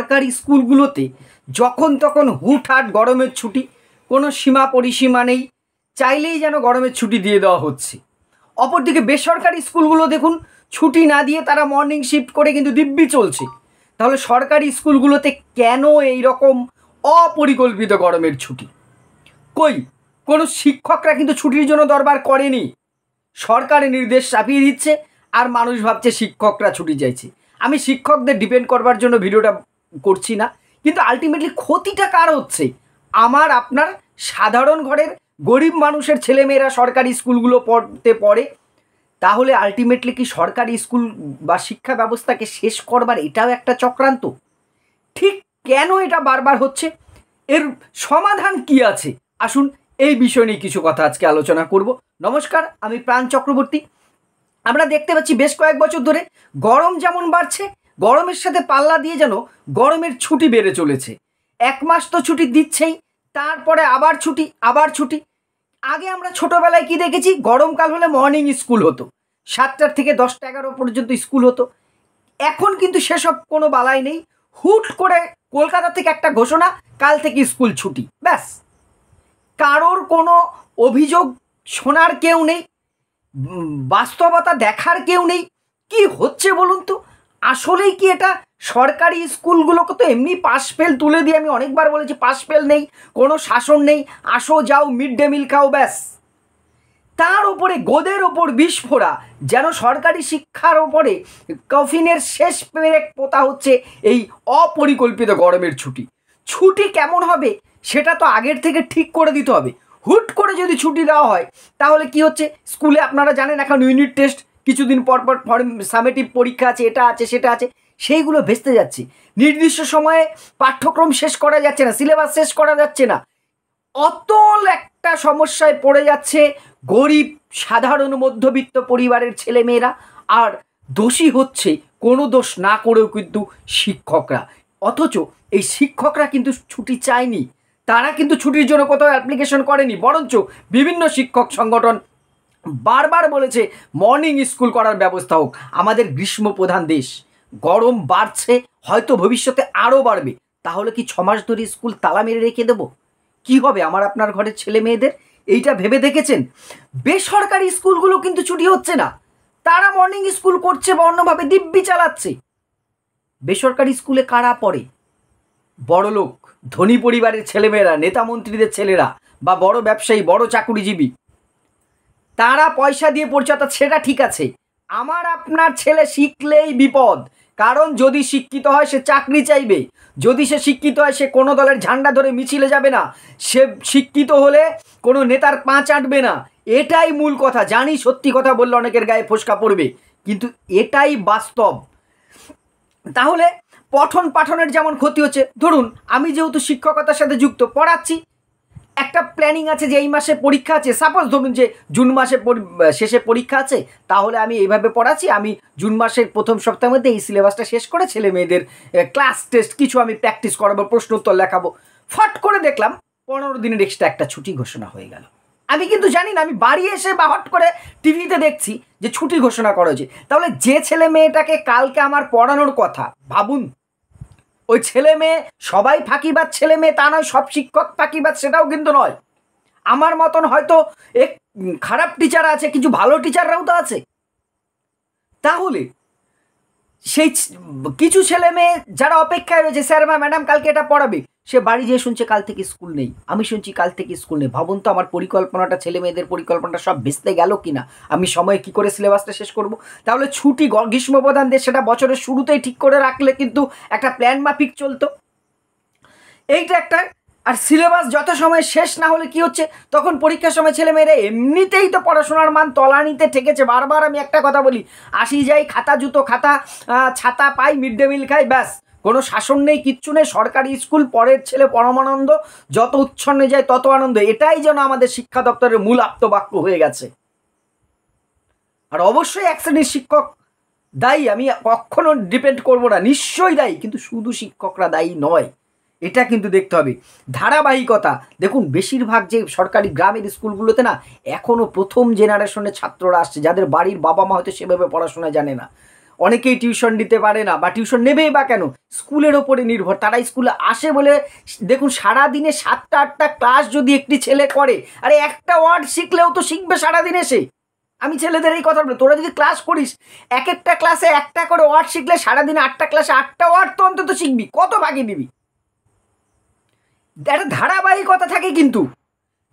সরকারি স্কুলগুলোতে যখন তখন হুটহাট গরমের ছুটি, কোনো সীমা পরিসীমা নেই, চাইলেই যেন গরমের ছুটি দিয়ে দেওয়া হচ্ছে। অপরদিকে বেসরকারি স্কুলগুলো দেখুন, ছুটি না দিয়ে তারা মর্নিং শিফট করে কিন্তু দিব্যি চলছে। তাহলে সরকারি স্কুলগুলোতে কেন এই রকম অপরিকল্পিত গরমের ছুটি? কই, কোনো শিক্ষকরা কিন্তু ছুটির জন্য দরবার করেনি, সরকারের নির্দেশ চাপিয়ে দিচ্ছে আর মানুষ ভাবছে শিক্ষকরা ছুটি চাইছে। আমি শিক্ষকদের ডিপেন্ড করবার জন্য ভিডিওটা করছি না, কিন্তু আলটিমেটলি ক্ষতিটা কার হচ্ছে? আমার আপনার সাধারণ ঘরের গরিব মানুষের ছেলেমেয়েরা সরকারি স্কুলগুলো পড়তে পড়ে। তাহলে আলটিমেটলি কি সরকারি স্কুল বা শিক্ষা ব্যবস্থাকে শেষ করবার এটাও একটা চক্রান্ত? ঠিক কেন এটা বারবার হচ্ছে? এর সমাধান কি আছে? আসুন এই বিষয় নিয়ে কিছু কথা আজকে আলোচনা করব। নমস্কার, আমি প্রাণ চক্রবর্তী। আমরা দেখতে পাচ্ছি বেশ কয়েক বছর ধরে গরম যেমন বাড়ছে, গরমের সাথে পাল্লা দিয়ে যেন গরমের ছুটি বেড়ে চলেছে। 1 মাস তো ছুটি দিচ্ছেই, তারপরে আবার ছুটি, আবার ছুটি। আগে আমরা ছোটোবেলায় কি দেখেছি, গরমকাল হলে মর্নিং স্কুল হতো, 7টার থেকে 10টা-11 পর্যন্ত স্কুল হতো। এখন কিন্তু সেসব কোনো বালাই নেই। হুট করে কলকাতা থেকে একটা ঘোষণা, কাল থেকে স্কুল ছুটি, ব্যাস। কারোর কোনো অভিযোগ শোনার কেউ নেই, বাস্তবতা দেখার কেউ নেই। কি হচ্ছে বলুন তো? আসলেই কি এটা সরকারি স্কুলগুলোকে তো এমনি পাস ফেল তুলে দিয়ে, আমি অনেকবার বলেছি পাস ফেল নেই, কোনো শাসন নেই, আসো যাও মিড ডে মিল খাও, ব্যাস। তার ওপরে গোদের ওপর বিস্ফোরা, যেন সরকারি শিক্ষার ওপরে কফিনের শেষ পেরেক পোতা হচ্ছে এই অপরিকল্পিত গরমের ছুটি। ছুটি কেমন হবে সেটা তো আগের থেকে ঠিক করে দিতে হবে। হুট করে যদি ছুটি দেওয়া হয় তাহলে কি হচ্ছে, স্কুলে আপনারা জানেন এখন ইউনিট টেস্ট, কিছুদিন পর পর সামেটিভ পরীক্ষা আছে, এটা আছে সেটা আছে, সেইগুলো ভেস্তে যাচ্ছে। নির্দিষ্ট সময়ে পাঠ্যক্রম শেষ করা যাচ্ছে না, সিলেবাস শেষ করা যাচ্ছে না। অতল একটা সমস্যায় পড়ে যাচ্ছে গরিব সাধারণ মধ্যবিত্ত পরিবারের ছেলেমেয়েরা। আর দোষী হচ্ছে কোনো দোষ না করেও কিন্তু শিক্ষকরা। অথচ এই শিক্ষকরা কিন্তু ছুটি চায়নি, তারা কিন্তু ছুটির জন্য কোথাও অ্যাপ্লিকেশন করেনি, বরঞ্চ বিভিন্ন শিক্ষক সংগঠন বারবার বলেছে মর্নিং স্কুল করার ব্যবস্থা হোক। আমাদের গ্রীষ্ম প্রধান দেশ, গরম বাড়ছে, হয়তো ভবিষ্যতে আরও বাড়বে। তাহলে কি 6 মাস ধরে স্কুল তালা মেরে রেখে দেবো? কি হবে আমার আপনার ঘরের ছেলে মেয়েদের? এইটা ভেবে দেখেছেন? বেসরকারি স্কুলগুলো কিন্তু ছুটি হচ্ছে না, তারা মর্নিং স্কুল করছে বা অন্যভাবে দিব্যি চালাচ্ছে। বেসরকারি স্কুলে কারা পড়ে? বড়লোক ধনী পরিবারের ছেলেমেয়েরা, নেতা মন্ত্রীদের ছেলেরা, বা বড় ব্যবসায়ী, বড় চাকুরিজীবী, তারা পয়সা দিয়ে পড়ছে, অর্থাৎ সেটা ঠিক আছে। আমার আপনার ছেলে শিখলেই বিপদ, কারণ যদি শিক্ষিত হয় সে চাকরি চাইবে, যদি সে শিক্ষিত হয় সে কোনো দলের ঝান্ডা ধরে মিছিলে যাবে না, সে শিক্ষিত হলে কোনো নেতার পা চাটবে না। এটাই মূল কথা। জানি সত্যি কথা বললে অনেকের গায়ে ফোস্কা পড়বে, কিন্তু এটাই বাস্তব। তাহলে পঠন পাঠনের যেমন ক্ষতি হচ্ছে, ধরুন আমি যেহেতু শিক্ষকতার সাথে যুক্ত, পড়াচ্ছি, একটা প্ল্যানিং আছে যে এই মাসে পরীক্ষা আছে, সাপোজ ধরুন যে জুন মাসে শেষে পরীক্ষা আছে, তাহলে আমি এইভাবে পড়াচ্ছি, আমি জুন মাসের প্রথম সপ্তাহের মধ্যে এই সিলেবাসটা শেষ করে ছেলে মেয়েদের ক্লাস টেস্ট কিছু আমি প্র্যাকটিস করাবো, প্রশ্ন উত্তর লেখাবো। ফট করে দেখলাম 15 দিনের এক্সট্রা একটা ছুটি ঘোষণা হয়ে গেল। আমি কিন্তু জানি না, আমি বাড়ি এসে বা হট করে টিভিতে দেখছি যে ছুটি ঘোষণা করা হয়েছে। তাহলে যে ছেলে মেয়েটাকে কালকে আমার পড়ানোর কথা, ভাবুন, ওই ছেলে মেয়ে সবাই ফাঁকিবাজ ছেলে মেয়ে তা নয়, সব শিক্ষক ফাঁকিবাজ সেটাও কিন্তু নয়। আমার মতন হয়তো এক খারাপ টিচার আছে, কিছু ভালো টিচাররাও তো আছে। তাহলে সেই কিছু ছেলে মেয়ে যারা অপেক্ষায় রয়েছে, স্যার বা ম্যাডাম কালকে এটা পড়াবে, সে বাড়ি যেয়ে শুনছে কাল থেকে স্কুল নেই, আমি শুনছি কাল থেকে স্কুল নেই। ভাবুন তো আমার পরিকল্পনাটা, ছেলে মেয়েদের পরিকল্পনাটা সব ভেস্তে গেল কিনা। আমি সময়ে কি করে সিলেবাসটা শেষ করব? তাহলে ছুটি গ্রীষ্মপ্রধান দেশ, সেটা বছরের শুরুতেই ঠিক করে রাখলে কিন্তু একটা প্ল্যান মাফিক চলতো। এইটা একটা। আর সিলেবাস যত সময় শেষ না হলে কি হচ্ছে, তখন পরীক্ষার সময় ছেলে মেয়েরা এমনিতেই তো পড়াশোনার মান তলানিতে ঠেকেছে। বারবার আমি একটা কথা বলি, আসি যাই, খাতা জুতো, খাতা ছাতা পাই, মিড ডে মিল খাই, ব্যাস। কোনো শাসন নেই, কিচ্ছু নেই, সরকারি স্কুল, পরের ছেলে পরমানন্দ, যত উচ্ছন্নে যায় তত আনন্দ। এটাই যেন আমাদের শিক্ষা দপ্তরের মূল আপ্তবাক্য হয়ে গেছে। আর অবশ্যই এক শ্রেণীর শিক্ষক দায়ী, আমি কখনো ডিপেন্ড করবো না, নিশ্চয়ই দায়ী, কিন্তু শুধু শিক্ষকরা দায়ী নয়, এটা কিন্তু দেখতে হবে। ধারাবাহিকতা দেখুন, বেশিরভাগ যে সরকারি গ্রামের স্কুলগুলোতে না এখনও প্রথম জেনারেশনের ছাত্ররা আসছে, যাদের বাড়ির বাবা মা হয়তো সেভাবে পড়াশোনা জানে না। অনেকেই টিউশন দিতে পারে না বা টিউশন নেবেই বা কেন, স্কুলের ওপরে নির্ভর। তারা স্কুলে আসে বলে দেখুন সারাদিনে 7টা 8টা ক্লাস যদি একটি ছেলে করে, আরে একটা ওয়ার্ড শিখলেও তো শিখবে সারাদিনে সে। আমি ছেলেদের এই কথা বলি, তোরা যদি ক্লাস করিস এক একটা ক্লাসে একটা করে ওয়ার্ড শিখলে সারাদিনে 8টা ক্লাসে 8টা ওয়ার্ড তো অন্তত শিখবি, কত ভাগি দিবি? একটা ধারাবাহিকতা থাকে, কিন্তু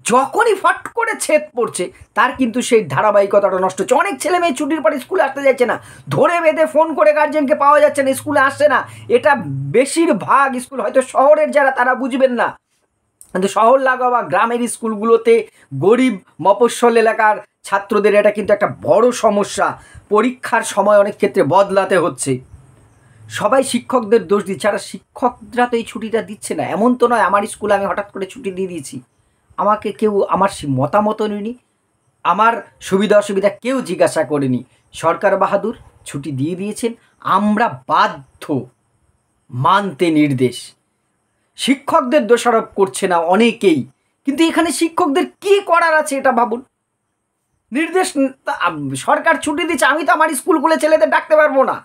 যখনই ফট করে ছেদ পড়ছে তার কিন্তু সেই ধারাবাহিকতাটা নষ্ট হচ্ছে। অনেক ছেলে মেয়ে ছুটির পরে স্কুলে আসতে যাচ্ছে না, ধরে বেঁধে ফোন করে গার্জেনকে পাওয়া যাচ্ছে না, স্কুলে আসছে না। এটা বেশিরভাগ স্কুল, হয়তো শহরের যারা তারা বুঝবেন না, কিন্তু শহর লাগা বা গ্রামের স্কুলগুলোতে গরিব মফস্বল এলাকার ছাত্রদের এটা কিন্তু একটা বড় সমস্যা। পরীক্ষার সময় অনেক ক্ষেত্রে বদলাতে হচ্ছে। সবাই শিক্ষকদের দোষ দিচ্ছে, আর শিক্ষকরা তো এই ছুটিটা দিচ্ছে না। এমন তো নয় আমার স্কুলে আমি হঠাৎ করে ছুটি দিয়ে দিয়েছি, আমাকে কেউ আমার মতামতও নিইনি, আমার সুবিধা অসুবিধা কেউ জিজ্ঞাসা করেনি। সরকার বাহাদুর ছুটি দিয়ে দিয়েছেন, আমরা বাধ্য মানতে নির্দেশ। শিক্ষকদের দোষারোপ করছে না অনেকেই, কিন্তু এখানে শিক্ষকদের কি করার আছে এটা ভাবুন। নির্দেশ সরকার ছুটি দিচ্ছে, আমি তো আমার স্কুল খুলে ছেলেদের ডাকতে পারবো না।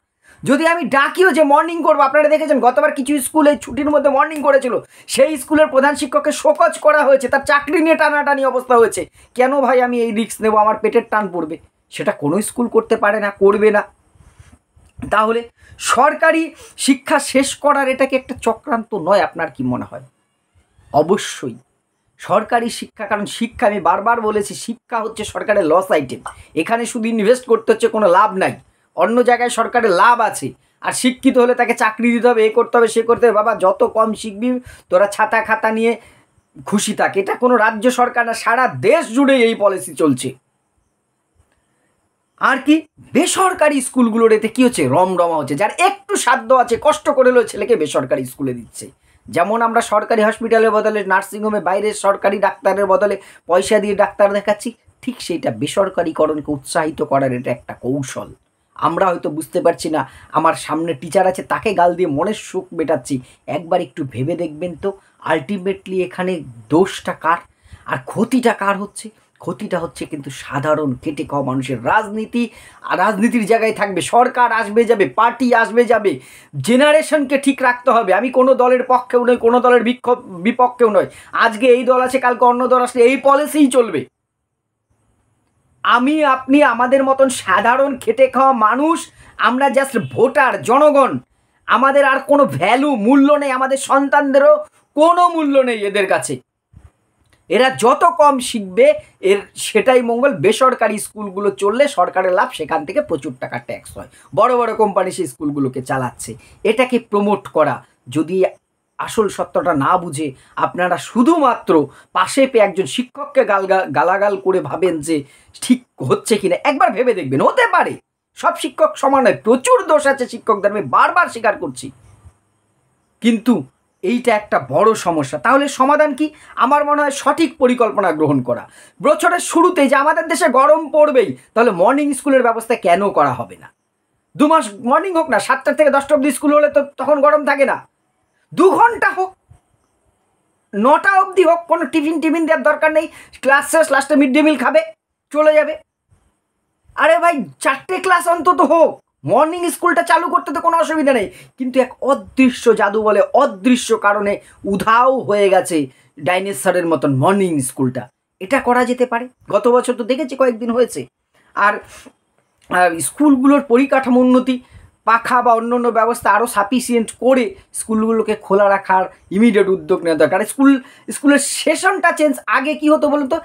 যদি আমি ডাকিও যে মর্নিং করবো, আপনারা দেখেছেন গতবার কিছু স্কুলে ছুটির মধ্যে মর্নিং করেছিল, সেই স্কুলের প্রধান শিক্ষককে শোকজ করা হয়েছে, তার চাকরি নিয়ে টানাটানি অবস্থা হয়েছে। কেন ভাই আমি এই রিস্ক নেবো, আমার পেটের টান পড়বে? সেটা কোনো স্কুল করতে পারে না, করবে না। তাহলে সরকারি শিক্ষা শেষ করার এটা কি একটা চক্রান্ত নয়? আপনার কি মনে হয়? অবশ্যই সরকারি শিক্ষা, কারণ শিক্ষা, আমি বারবার বলেছি, শিক্ষা হচ্ছে সরকারের লস আইটেম। এখানে শুধু ইনভেস্ট করতে হচ্ছে, কোনো লাভ নাই। অন্য জায়গায় সরকারের লাভ আছে, আর শিক্ষিত হলে তাকে চাকরি দিতে হবে, এ করতে হবে, সে করতে হবে। বাবা যত কম শিখবি তোরা ছাতা খাতা নিয়ে খুশি থাক। এটা কোনো রাজ্য সরকার না, সারা দেশ জুড়ে এই পলিসি চলছে। আর কি বেসরকারি স্কুলগুলোর এতে কী হচ্ছে, রমরমা হচ্ছে। যার একটু সাধ্য আছে কষ্ট করে হলেও ছেলেকে বেসরকারি স্কুলে দিচ্ছে। যেমন আমরা সরকারি হসপিটালের বদলে নার্সিংহোমে বাইরের সরকারি ডাক্তারের বদলে পয়সা দিয়ে ডাক্তার দেখাচ্ছি, ঠিক সেইটা বেসরকারিকরণকে উৎসাহিত করার এটা একটা কৌশল। আমরা হয়তো বুঝতে পারছি না, আমার সামনে টিচার আছে তাকে গাল দিয়ে মনের সুখ মেটাচ্ছি। একবার একটু ভেবে দেখবেন তো আলটিমেটলি এখানে দোষটা কার আর ক্ষতিটা কার হচ্ছে? ক্ষতিটা হচ্ছে কিন্তু সাধারণ খেটে খাওয়া মানুষের। রাজনীতি আর রাজনীতির জায়গায় থাকবে, সরকার আসবে যাবে, পার্টি আসবে যাবে, জেনারেশনকে ঠিক রাখতে হবে। আমি কোনো দলের পক্ষেও নই, কোনো দলের বিপক্ষেও নয়। আজকে এই দল আছে, কালকে অন্য দল আসলে এই পলিসিই চলবে। আমি আপনি আমাদের মতন সাধারণ খেটে খাওয়া মানুষ, আমরা জাস্ট ভোটার, জনগণ। আমাদের আর কোনো ভ্যালু, মূল্য নেই, আমাদের সন্তানদেরও কোনো মূল্য নেই এদের কাছে। এরা যত কম শিখবে এর সেটাই মঙ্গল। বেসরকারি স্কুলগুলো চললে সরকারের লাভ, সেখান থেকে প্রচুর টাকা ট্যাক্স হয়, বড় বড় কোম্পানি সেই স্কুলগুলোকে চালাচ্ছে। এটাকে প্রমোট করা, যদি আসল সত্যটা না বুঝে আপনারা শুধুমাত্র পাশে পেয়ে একজন শিক্ষককে গালাগাল করে ভাবেন যে ঠিক হচ্ছে কিনা, একবার ভেবে দেখবেন। হতে পারে সব শিক্ষক সমান নয়, প্রচুর দোষ আছে শিক্ষকদের, আমি বারবার স্বীকার করছি, কিন্তু এইটা একটা বড় সমস্যা। তাহলে সমাধান কি? আমার মনে হয় সঠিক পরিকল্পনা গ্রহণ করা। বছরের শুরুতে যে আমাদের দেশে গরম পড়বেই, তাহলে মর্নিং স্কুলের ব্যবস্থা কেন করা হবে না? 2 মাস মর্নিং হোক না, 7টা থেকে 10টা অবধি স্কুল হলে তো তখন গরম থাকে না। 2 ঘন্টা হোক, 9টা অবধি হোক, কোনো টিফিন দেওয়ার দরকার নেই। ক্লাস শেষ, লাস্টে মিড ডে মিল খাবে, চলে যাবে। আরে ভাই 4টে ক্লাস অন্তত হোক, মর্নিং স্কুলটা চালু করতে তো কোনো অসুবিধা নেই। কিন্তু এক অদৃশ্য জাদু বলে, অদৃশ্য কারণে উধাও হয়ে গেছে ডাইনোসরের মতন মর্নিং স্কুলটা। এটা করা যেতে পারে। গত বছর তো দেখেছি কয়েকদিন হয়েছে। আর স্কুলগুলোর পরিকাঠামো উন্নতি, পাখা বা অন্য অন্য ব্যবস্থা আরও সাফিসিয়েন্ট করে স্কুলগুলোকে খোলা রাখার ইমিডিয়েট উদ্যোগ নেওয়া দরকার। স্কুলের সেশনটা চেঞ্জ। আগে কি হতো বলুন তো,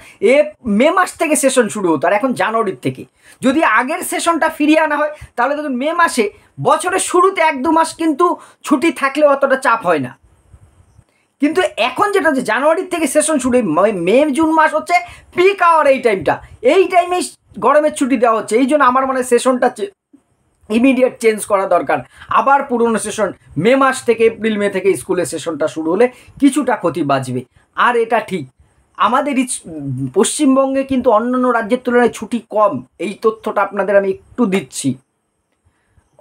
মে মাস থেকে সেশন শুরু হতো, আর এখন জানুয়ারির থেকে। যদি আগের সেশনটা ফিরিয়ে আনা হয় তাহলে দেখুন মে মাসে বছরের শুরুতে 1-2 মাস কিন্তু ছুটি থাকলেও অতটা চাপ হয় না। কিন্তু এখন যেটা হচ্ছে জানুয়ারির থেকে সেশন শুরু, মে জুন মাস হচ্ছে পিক আওয়ার, এই টাইমটা, এই টাইমেই গরমের ছুটি দেওয়া হচ্ছে। এই জন্য আমার মনে হয় সেশনটা ইমিডিয়েট চেঞ্জ করা দরকার। আবার পুরনো সেশন মে মাস থেকে, এপ্রিল মে থেকে স্কুলের সেশনটা শুরু হলে কিছুটা ক্ষতি বাঁচবে। আর এটা ঠিক, আমাদের পশ্চিমবঙ্গে কিন্তু অন্যান্য রাজ্যের তুলনায় ছুটি কম। এই তথ্যটা আপনাদের আমি একটু দিচ্ছি।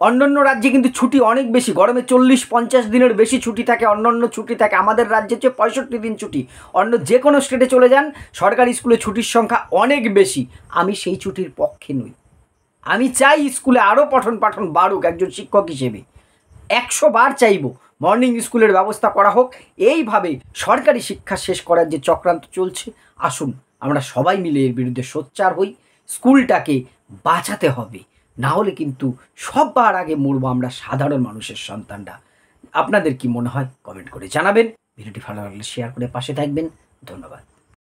অন্যান্য রাজ্যে কিন্তু ছুটি অনেক বেশি, গরমে 40-50 দিনের বেশি ছুটি থাকে, অন্যান্য ছুটি থাকে। আমাদের রাজ্যে হচ্ছে 65 দিন ছুটি। অন্য যে কোনো স্টেটে চলে যান, সরকারি স্কুলে ছুটির সংখ্যা অনেক বেশি। আমি সেই ছুটির পক্ষে নই, আমি চাই স্কুলে আরও পঠন পাঠন বাড়ুক। একজন শিক্ষক হিসেবে 100 বার চাইব মর্নিং স্কুলের ব্যবস্থা করা হোক। এইভাবে সরকারি শিক্ষা শেষ করার যে চক্রান্ত চলছে, আসুন আমরা সবাই মিলে এর বিরুদ্ধে সোচ্চার হই। স্কুলটাকে বাঁচাতে হবে, না হলে কিন্তু সবার আগে মরবো আমরা সাধারণ মানুষের সন্তানরা। আপনাদের কি মনে হয় কমেন্ট করে জানাবেন। ভিডিওটি ভালো লাগলে শেয়ার করে পাশে থাকবেন। ধন্যবাদ।